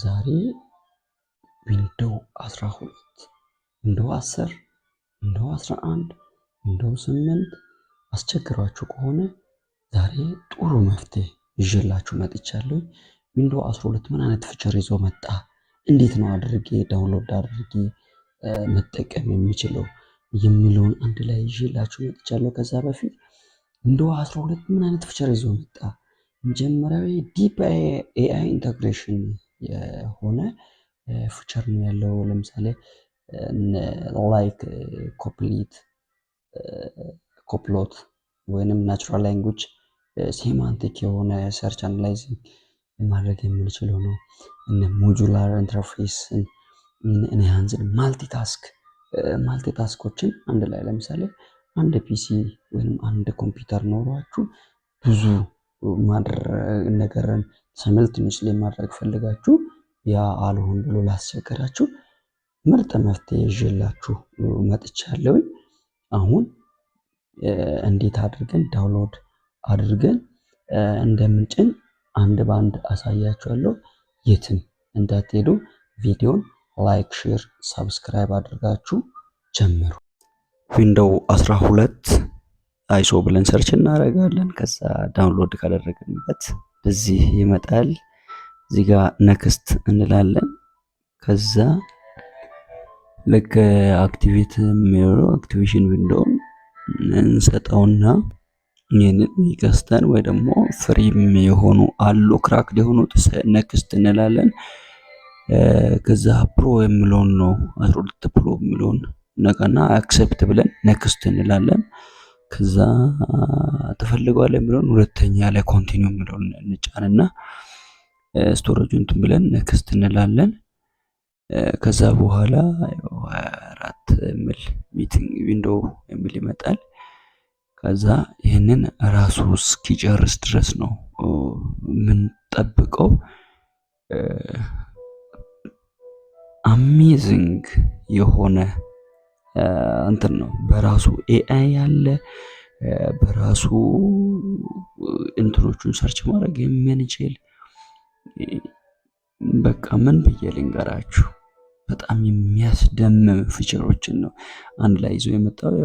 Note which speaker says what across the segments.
Speaker 1: ዛሬ ዊንዶው 12 ዊንዶው 10 ዊንዶው 11 ዊንዶው 8 አስቸግሯችሁ ከሆነ ዛሬ ጥሩ መፍትሄ ይዤላችሁ መጥቻለሁ። ዊንዶው 12 ምን አይነት ፊቸር ይዞ መጣ፣ እንዴት ነው አድርጌ ዳውንሎድ አድርጌ መጠቀም የሚችለው የሚለውን አንድ ላይ ይዤላችሁ መጥቻለሁ። ከዛ በፊት ዊንዶው 12 ምን አይነት ፊቸር ይዞ መጣ? መጀመሪያው ዲፕ ኤአይ ኢንተግሬሽን የሆነ ፊቸር ነው ያለው። ለምሳሌ ላይክ ኮፕሎት ወይንም ናቹራል ላንጉጅ ሴማንቲክ የሆነ ሰርች አናላይዚንግ ማድረግ የምንችለው ነው። እነ ሞጁላር ኢንተርፌስ ኢንሃንስድ ማልቲታስኮችን አንድ ላይ ለምሳሌ አንድ ፒሲ ወይንም አንድ ኮምፒውተር ኖሯችሁ ብዙ ነገርን ሳይመልቴኒየስሊ ማድረግ ፈልጋችሁ ያ አልሆን ብሎ ላስቸገራችሁ ምርጥ መፍትሄ ይዤላችሁ መጥቻለሁ። አሁን እንዴት አድርገን ዳውንሎድ አድርገን እንደምንጭን አንድ ባንድ አሳያችኋለሁ። የትም እንዳትሄዱ ቪዲዮን ላይክ፣ ሼር፣ ሰብስክራይብ አድርጋችሁ ጀምሩ። ዊንዶው 12 አይሶ ብለን ሰርች እናደርጋለን። ከዛ ዳውንሎድ ካደረግንበት እዚህ ይመጣል። እዚህ ጋር ነክስት እንላለን። ከዛ ልክ አክቲቬት የሚሆነው አክቲቬሽን ዊንዶውን እንሰጠውና ይህንን ይከስተን ወይ ደግሞ ፍሪም የሆኑ አሉ ክራክድ የሆኑት ነክስት እንላለን። ከዛ ፕሮ የሚለውን ነው 12 ፕሮ የሚለውን ነቀና አክሴፕት ብለን ነክስት እንላለን። ከዛ ተፈልጓል የሚለውን ሁለተኛ ላይ ኮንቲኒው የሚለውን እንጫንና ስቶሬጁን እንትን ብለን ነክስት እንላለን። ከዛ በኋላ 24 የሚል ሚቲንግ ዊንዶው የሚል ይመጣል። ከዛ ይህንን ራሱ እስኪጨርስ ድረስ ነው የምንጠብቀው። አሜዚንግ የሆነ እንትን ነው። በራሱ ኤአይ ያለ በራሱ እንትኖቹን ሰርች ማድረግ የምንችል በቃ ምን ብዬ ልንገራችሁ፣ በጣም የሚያስደምም ፊቸሮችን ነው አንድ ላይ ይዞ የመጣው።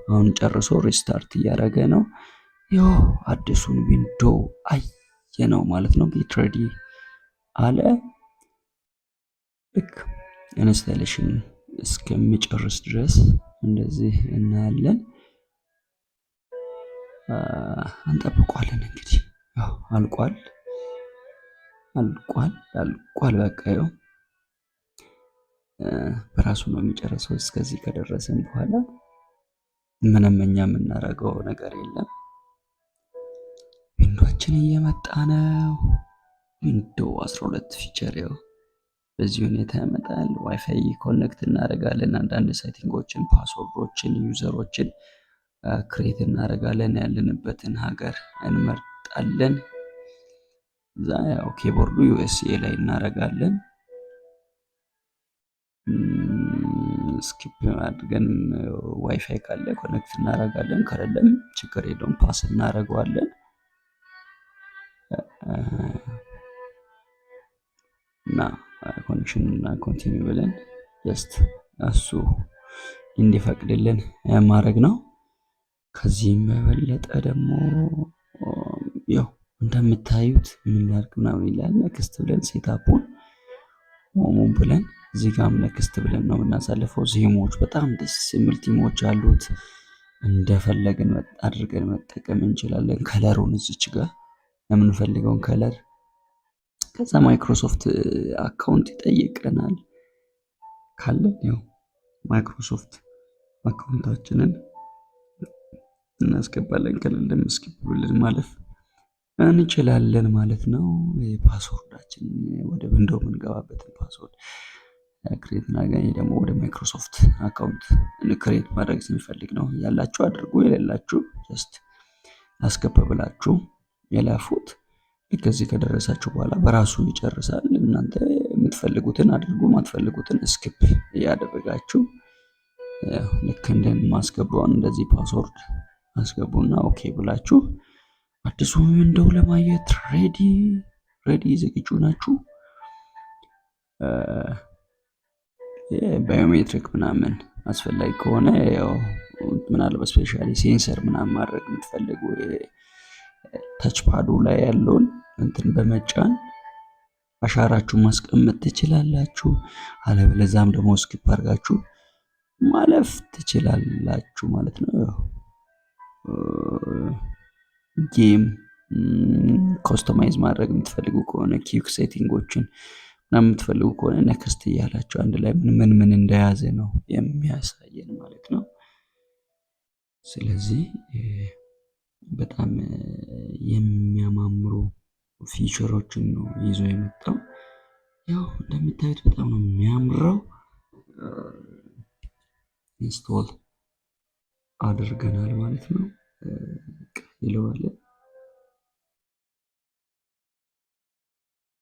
Speaker 1: አሁን ጨርሶ ሪስታርት እያደረገ ነው። ያው አዲሱን ዊንዶው አየ ነው ማለት ነው። ጌት ሬዲ አለ። ልክ ኢንስታሌሽን እስከሚጨርስ ድረስ እንደዚህ እናያለን። እንጠብቋለን። እንግዲህ ያው አልቋል። በቃ ያው በራሱ ነው የሚጨርሰው። እስከዚህ ከደረሰን በኋላ ምንም እኛ የምናደርገው ነገር የለም። ዊንዶችን እየመጣ ነው። ዊንዶው 12 ፊቸር ያው በዚህ ሁኔታ ያመጣል። ዋይፋይ ኮኔክት እናደርጋለን። አንዳንድ ሴቲንጎችን፣ ፓስወርዶችን፣ ዩዘሮችን ክሬት እናደርጋለን። ያለንበትን ሀገር እንመርጣለን። እዛ ያው ኪቦርዱ ዩኤስኤ ላይ እናደርጋለን። ስኪፕ አድርገን ዋይፋይ ካለ ኮኔክት እናደርጋለን። ከሌለም ችግር የለውም ፓስ እናደርገዋለን። እና ኮኔክሽን እና ኮንቲኒው ብለን ጀስት እሱ እንዲፈቅድልን ማድረግ ነው። ከዚህም በበለጠ ደግሞ ያው እንደምታዩት ምን ላድርግ ምናምን ይላል። ነክስት ብለን ሴታፑን ሆሙን ብለን እዚህ ጋርም ነክስት ብለን ነው የምናሳልፈው። ዚሞች በጣም ደስ የሚል ቲሞች አሉት። እንደፈለግን አድርገን መጠቀም እንችላለን። ከለሩን እዚች ጋር የምንፈልገውን ከለር። ከዛ ማይክሮሶፍት አካውንት ይጠይቀናል። ካለን ያው ማይክሮሶፍት አካውንታችንን እናስገባለን። ከሌለም ስኪፕ ብለን ማለፍ እንችላለን ማለት ነው። ፓስወርዳችን ወደ ዊንዶው የምንገባበትን ፓስወርድ ክሬት እናገኝ። ደግሞ ወደ ማይክሮሶፍት አካውንት ክሬት ማድረግ ስንፈልግ ነው። ያላችሁ አድርጉ፣ የሌላችሁ ጀስት አስገባብላችሁ የላፉት። ከዚህ ከደረሳችሁ በኋላ በራሱ ይጨርሳል። እናንተ የምትፈልጉትን አድርጉ፣ ማትፈልጉትን ስኪፕ እያደረጋችሁ ልክ እንደማስገባውን እንደዚህ ፓስወርድ አስገቡና ኦኬ ብላችሁ አዲሱ ዊንዶው ለማየት ሬዲ ዝግጁ ናችሁ? ባዮሜትሪክ ምናምን አስፈላጊ ከሆነ ያው ምናልባት ስፔሻሊ ሴንሰር ምናምን ማድረግ የምትፈልጉ ተች ፓዱ ላይ ያለውን እንትን በመጫን አሻራችሁን ማስቀመጥ ትችላላችሁ። አለበለዚያም ደግሞ ስኪፕ አድርጋችሁ ማለፍ ትችላላችሁ ማለት ነው። ጌም ኮስተማይዝ ማድረግ የምትፈልጉ ከሆነ ኪክ ሴቲንጎችን ምናምን የምትፈልጉ ከሆነ ነክስት እያላችሁ አንድ ላይ ምን እንደያዘ ነው የሚያሳየን ማለት ነው። ስለዚህ በጣም የሚያማምሩ ፊቸሮችን ነው ይዞ የመጣው። ያው እንደምታዩት በጣም ነው የሚያምረው። ኢንስቶል አድርገናል ማለት ነው። ይለዋል።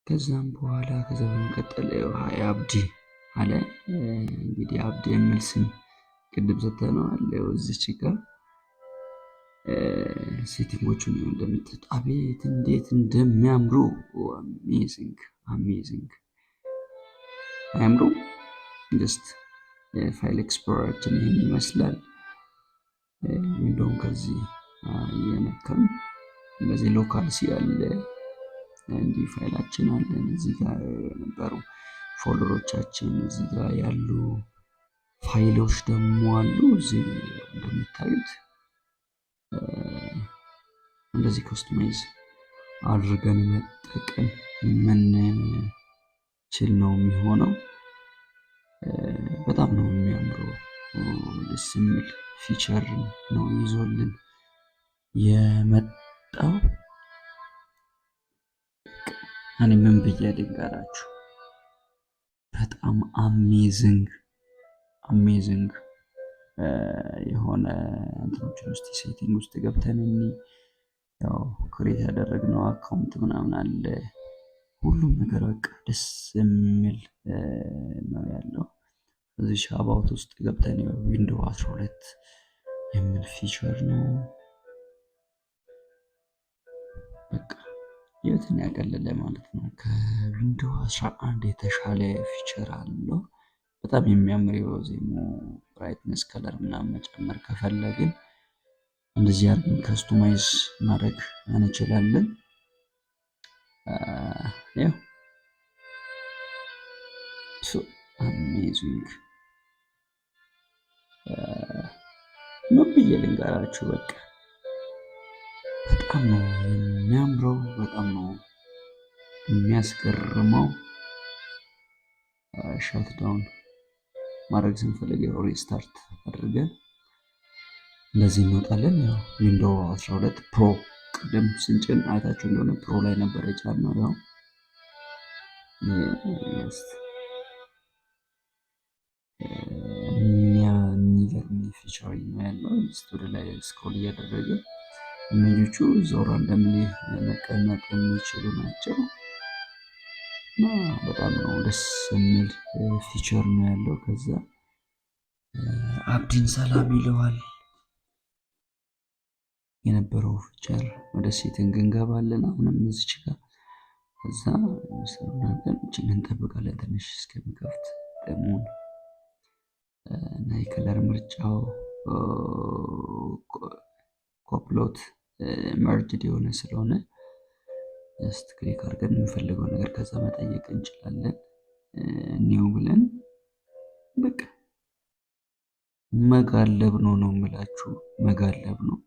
Speaker 1: ከዛም በኋላ ከዛ በመቀጠል አብዲ አለ። እንግዲህ አብዲ የሚል ስም ቅድም ሰጥተነዋል። እዚች ጋር ሴቲንጎቹን እንደምታዩት አቤት እንዴት እንደሚያምሩ! አሜዚንግ አሜዚንግ! አያምሩ? ጀስት ፋይል ኤክስፕሎረራችን ይህን ይመስላል። እንደውም ከዚህ እየነካን በዚህ ሎካል ያለ እንዲህ ፋይላችን አለን። እዚህ ጋር የነበሩ ፎልደሮቻችን እዚህ ጋር ያሉ ፋይሎች ደግሞ አሉ። እዚህ እንደምታዩት እንደዚህ ኮስተማይዝ አድርገን መጠቀም የምንችል ነው የሚሆነው። በጣም ነው የሚያምረው። ደስ የሚል ፊቸር ነው ይዞልን የመጣው። እኔ ምን ብዬ ልንገራችሁ፣ በጣም አሜዚንግ የሆነ እንትኖችን ውስጥ ሴቲንግ ውስጥ ገብተን ያው ክሬት ያደረግነው አካውንት ምናምን አለ። ሁሉም ነገር በቃ ደስ የሚል ነው ያለው። እዚህ አባውት ውስጥ ገብተን ዊንዶው 12 የሚል ፊቸር ነው። በቃ ህይወትን ያቀለለ ማለት ነው። ከዊንዶው 11 የተሻለ ፊቸር አለው። በጣም የሚያምር የወዜሞ ብራይትነስ ከለር ምናምን መጨመር ከፈለግን እንደዚህ አድርገን ከስቶማይዝ ማድረግ እንችላለን። ያው አሜዚንግ ምን ብዬ ልንገራችሁ፣ በቃ በጣም ነው የሚያምረው፣ በጣም ነው የሚያስገርመው። ሻትዳውን ማድረግ ስንፈልግ ሪስታርት አድርገን እንደዚህ እንወጣለን። ያው ዊንዶው 12 ፕሮ ቅድም ስንጭን አይታችሁ እንደሆነ ፕሮ ላይ ነበር የጫነው። ያው የሚገርም ፊቸር ነው ያለው። ስቶሪ ላይ ስክሮል እያደረገ ኢሜጆቹ ዞሮ እንደምን መቀመጥ የሚችሉ ናቸው እና በጣም ነው ደስ የሚል ፊቸር ነው ያለው። ከዛ አብዲን ሰላም ይለዋል። የነበረው ፊቸር ወደ ሴቲንግ እንገባለን። አሁንም እዚች ጋር ከዛ ሰራናችን እንጠብቃለን ትንሽ እስከሚከፍት ደግሞ እና የከለር ምርጫው ኮፕሎት መርጅድ የሆነ ስለሆነ ጀስት ክሊክ አድርገን የምንፈልገው ነገር ከዛ መጠየቅ እንችላለን። ኒው ብለን በቃ መጋለብ ነው የምላችሁ፣ መጋለብ ነው።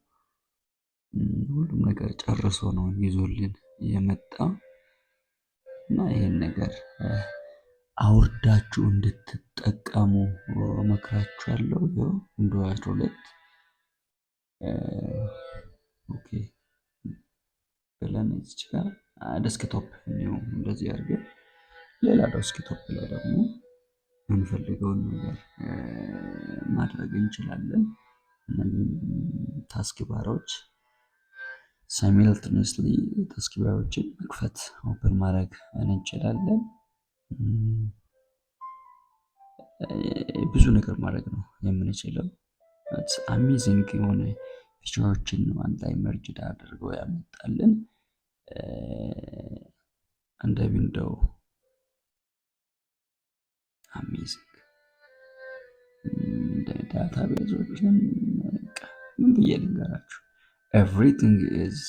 Speaker 1: ሁሉም ነገር ጨርሶ ነው ይዞልን የመጣ እና ይሄን ነገር አውርዳችሁ እንድትጠቀሙ እመክራችኋለሁ። ዊንዶው 12 ኦኬ ብለን እዚች ጋር ዴስክቶፕ ነው እንደዚህ አድርገን ሌላ ዴስክቶፕ ላይ ደግሞ የምንፈልገውን ነገር ማድረግ እንችላለን። ታስክ ባሮች ሳይመልተኒየስሊ ታስክ ባሮችን መክፈት ኦፕን ማድረግ እንችላለን። ብዙ ነገር ማድረግ ነው የምንችለው። አሜዚንግ የሆነ ፊቸሮችን ነው አንድ ላይ መርጅድ አድርገው ያመጣልን። እንደ ዊንዶው አሜዚንግ ዳታቤዞችን ምን ብዬ ልንገራችሁ? ኤቭሪቲንግ ኢዝ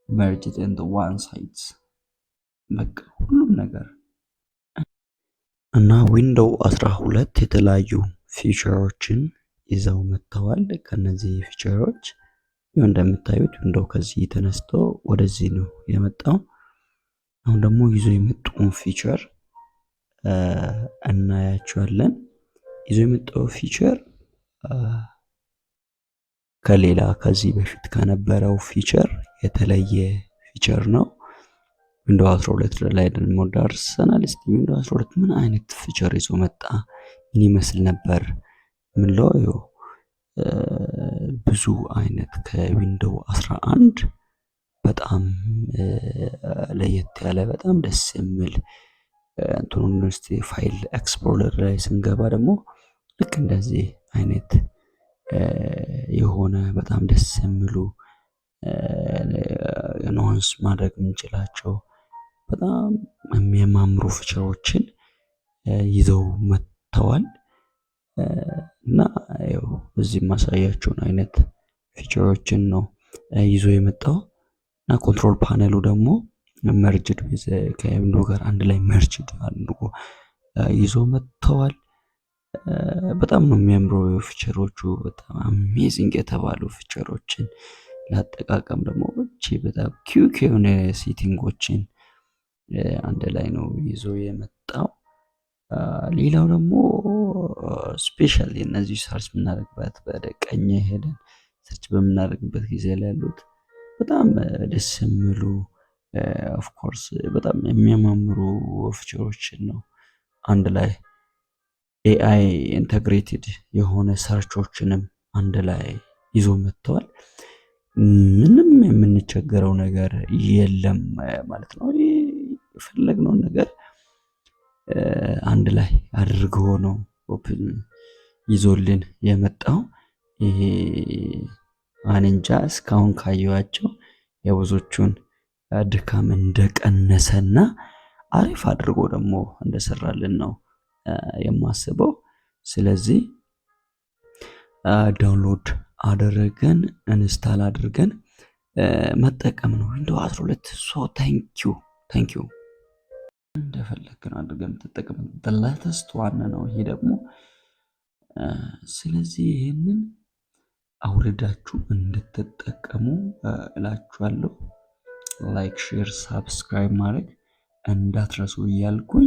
Speaker 1: መርጅድ ኢን ዋን ሳይት። በቃ ሁሉም ነገር እና ዊንዶው 12 የተለያዩ ፊቸሮችን ይዘው መጥተዋል። ከነዚህ ፊቸሮች እንደምታዩት ዊንዶው ከዚህ ተነስቶ ወደዚህ ነው የመጣው። አሁን ደግሞ ይዞ የመጣውን ፊቸር እናያቸዋለን። ይዞ የመጣው ፊቸር ከሌላ ከዚህ በፊት ከነበረው ፊቸር የተለየ ፊቸር ነው። ዊንዶው 12 ላይ ደግሞ ደርሰናል። እስቲ ዊንዶው 12 ምን አይነት ፊቸር ይዞ መጣ፣ ምን ይመስል ነበር ምንለው? ብዙ አይነት ከዊንዶው 11 በጣም ለየት ያለ በጣም ደስ የሚል እንትኑን እስቲ ፋይል ኤክስፕሎረር ላይ ስንገባ ደግሞ ልክ እንደዚህ አይነት የሆነ በጣም ደስ የሚሉ ኖንስ ማድረግ የምንችላቸው በጣም የሚያማምሩ ፊቸሮችን ይዘው መጥተዋል። እና ያው እዚህ ማሳያችሁን አይነት ፊቸሮችን ነው ይዞ የመጣው። እና ኮንትሮል ፓነሉ ደግሞ መርጅድ ከዊንዶው ጋር አንድ ላይ መርጅድ አድርጎ ይዞ መጥተዋል። በጣም ነው የሚያምረው ፊቸሮቹ፣ በጣም አሜዚንግ የተባሉ ፊቸሮችን ለአጠቃቀም ደግሞ በጣም ኪዩክ የሆነ ሴቲንጎችን አንድ ላይ ነው ይዞ የመጣው። ሌላው ደግሞ ስፔሻሊ እነዚህ ሰርች የምናደርግበት ወደ ቀኝ ሄደን ሰርች በምናደርግበት ጊዜ ላይ ያሉት በጣም ደስ የሚሉ ኦፍ ኮርስ በጣም የሚያማምሩ ፊቸሮችን ነው አንድ ላይ ኤአይ ኢንተግሬትድ የሆነ ሰርቾችንም አንድ ላይ ይዞ መጥተዋል። ምንም የምንቸገረው ነገር የለም ማለት ነው። የፈለግነውን ነገር አንድ ላይ አድርጎ ነው ኦፕን ይዞልን የመጣው። ይሄ አንንጃ እስካሁን ካየኋቸው የብዙዎቹን ድካም እንደቀነሰና አሪፍ አድርጎ ደግሞ እንደሰራልን ነው የማስበው። ስለዚህ ዳውንሎድ አደረገን ኢንስታል አድርገን መጠቀም ነው ዊንዶው 12። ሶ ታንኪዩ እንደፈለግን አድርገን ተጠቅመን በላተስት ዋን ነው ይሄ ደግሞ። ስለዚህ ይሄንን አውርዳችሁ እንድትጠቀሙ እላችኋለሁ። ላይክ፣ ሼር፣ ሳብስክራይብ ማድረግ እንዳትረሱ እያልኩኝ